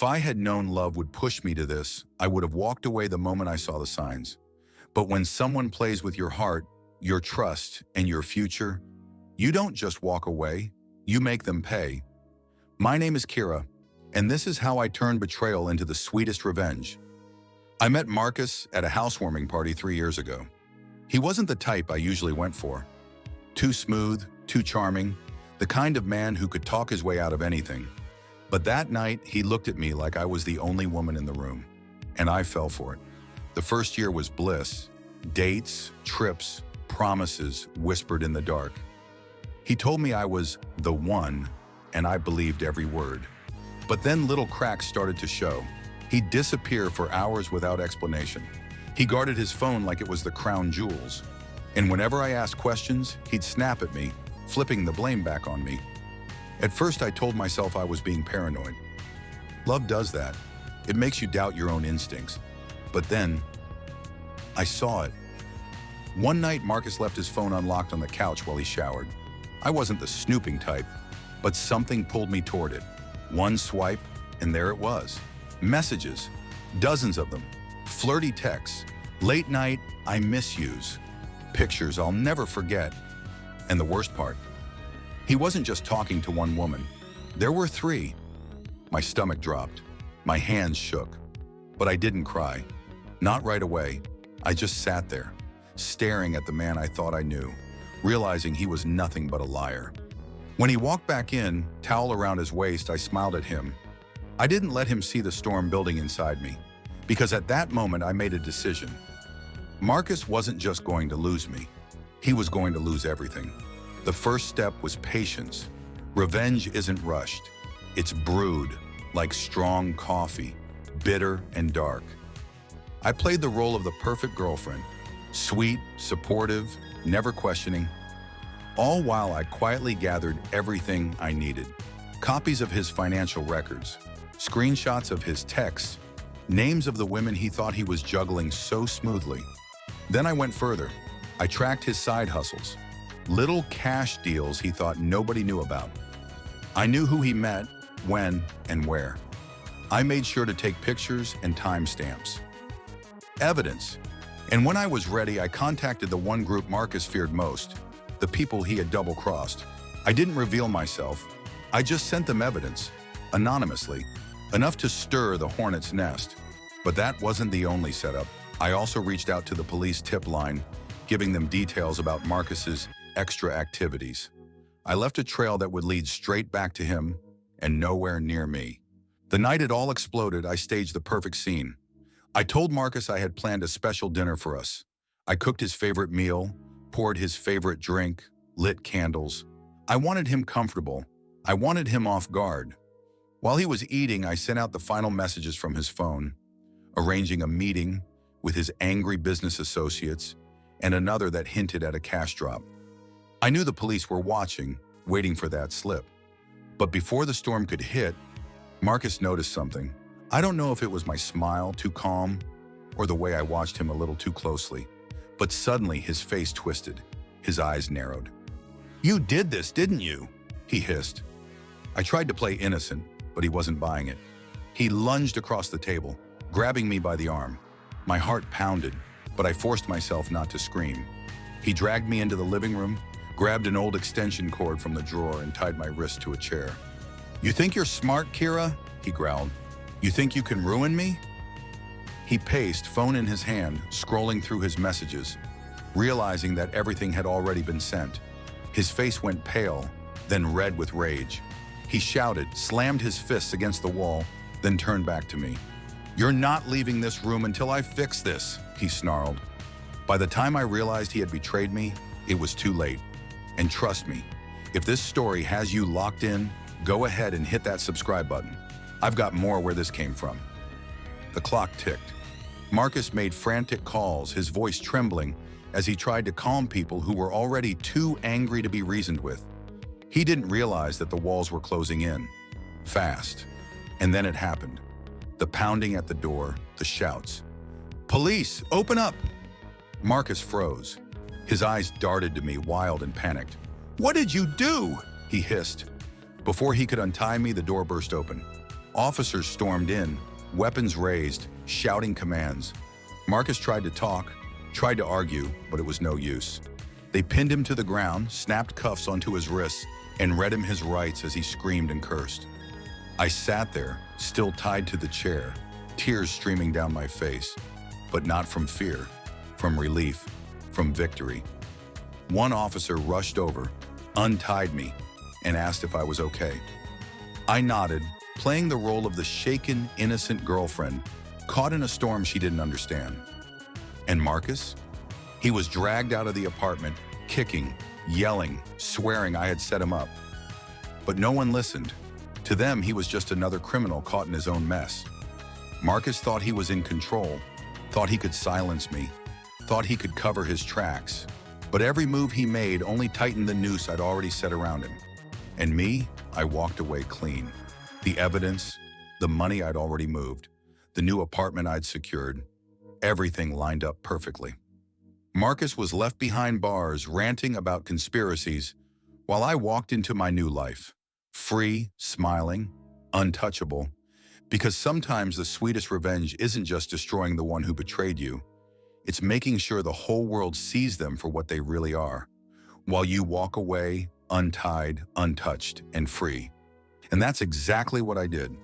I had known love would push me to this, I would have walked away the moment I saw the signs. But when someone plays with your heart, your trust, and your future, you don't just walk away, you make them pay. My name is Kira, and this is how I turned betrayal into the sweetest revenge. I met Marcus at a housewarming party 3 years ago. He wasn't the type I usually went for. Too smooth, too charming, the kind of man who could talk his way out of anything. But that night, he looked at me like I was the only woman in the room, and I fell for it. The first year was bliss. Dates, trips, promises whispered in the dark. He told me I was the one, and I believed every word. But then little cracks started to show. He'd disappear for hours without explanation. He guarded his phone like it was the crown jewels. And whenever I asked questions, he'd snap at me, flipping the blame back on me. At first, I told myself I was being paranoid. Love does that. It makes you doubt your own instincts. But then, I saw it. One night, Marcus left his phone unlocked on the couch while he showered. I wasn't the snooping type, but something pulled me toward it. One swipe, and there it was. Messages, dozens of them, flirty texts, late night, I miss yous, pictures I'll never forget. And the worst part, he wasn't just talking to one woman. There were 3. My stomach dropped. My hands shook. But I didn't cry. Not right away. I just sat there, staring at the man I thought I knew, realizing he was nothing but a liar. When he walked back in, towel around his waist, I smiled at him. I didn't let him see the storm building inside me, because at that moment I made a decision. Marcus wasn't just going to lose me. He was going to lose everything. The first step was patience. Revenge isn't rushed. It's brewed, like strong coffee, bitter and dark. I played the role of the perfect girlfriend, sweet, supportive, never questioning, all while I quietly gathered everything I needed. Copies of his financial records, screenshots of his texts, names of the women he thought he was juggling so smoothly. Then I went further. I tracked his side hustles, little cash deals he thought nobody knew about. I knew who he met, when, and where. I made sure to take pictures and timestamps. Evidence. And when I was ready, I contacted the one group Marcus feared most, the people he had double-crossed. I didn't reveal myself. I just sent them evidence, anonymously, enough to stir the hornet's nest. But that wasn't the only setup. I also reached out to the police tip line, giving them details about Marcus's extra activities. I left a trail that would lead straight back to him and nowhere near me. The night it all exploded, I staged the perfect scene. I told Marcus I had planned a special dinner for us. I cooked his favorite meal, poured his favorite drink, lit candles. I wanted him comfortable. I wanted him off guard. While he was eating, I sent out the final messages from his phone, arranging a meeting with his angry business associates and another that hinted at a cash drop. I knew the police were watching, waiting for that slip. But before the storm could hit, Marcus noticed something. I don't know if it was my smile, too calm, or the way I watched him a little too closely, but suddenly his face twisted, his eyes narrowed. "You did this, didn't you?" he hissed. I tried to play innocent, but he wasn't buying it. He lunged across the table, grabbing me by the arm. My heart pounded, but I forced myself not to scream. He dragged me into the living room, grabbed an old extension cord from the drawer and tied my wrist to a chair. "You think you're smart, Kira?" he growled. "You think you can ruin me?" He paced, phone in his hand, scrolling through his messages, realizing that everything had already been sent. His face went pale, then red with rage. He shouted, slammed his fists against the wall, then turned back to me. "You're not leaving this room until I fix this," he snarled. By the time I realized he had betrayed me, it was too late. And trust me, if this story has you locked in, go ahead and hit that subscribe button. I've got more where this came from. The clock ticked. Marcus made frantic calls, his voice trembling, as he tried to calm people who were already too angry to be reasoned with. He didn't realize that the walls were closing in, fast. And then it happened. The pounding at the door, the shouts. "Police, open up!" Marcus froze. His eyes darted to me, wild and panicked. "What did you do?" he hissed. Before he could untie me, the door burst open. Officers stormed in, weapons raised, shouting commands. Marcus tried to talk, tried to argue, but it was no use. They pinned him to the ground, snapped cuffs onto his wrists, and read him his rights as he screamed and cursed. I sat there, still tied to the chair, tears streaming down my face, but not from fear, from relief, from victory. One officer rushed over, untied me, and asked if I was okay. I nodded, playing the role of the shaken, innocent girlfriend, caught in a storm she didn't understand. And Marcus? He was dragged out of the apartment, kicking, yelling, swearing I had set him up. But no one listened. To them, he was just another criminal caught in his own mess. Marcus thought he was in control, thought he could silence me, thought he could cover his tracks. But every move he made only tightened the noose I'd already set around him. And me, I walked away clean. The evidence, the money I'd already moved, the new apartment I'd secured, everything lined up perfectly. Marcus was left behind bars ranting about conspiracies while I walked into my new life, free, smiling, untouchable, because sometimes the sweetest revenge isn't just destroying the one who betrayed you, it's making sure the whole world sees them for what they really are, while you walk away untied, untouched, and free. And that's exactly what I did.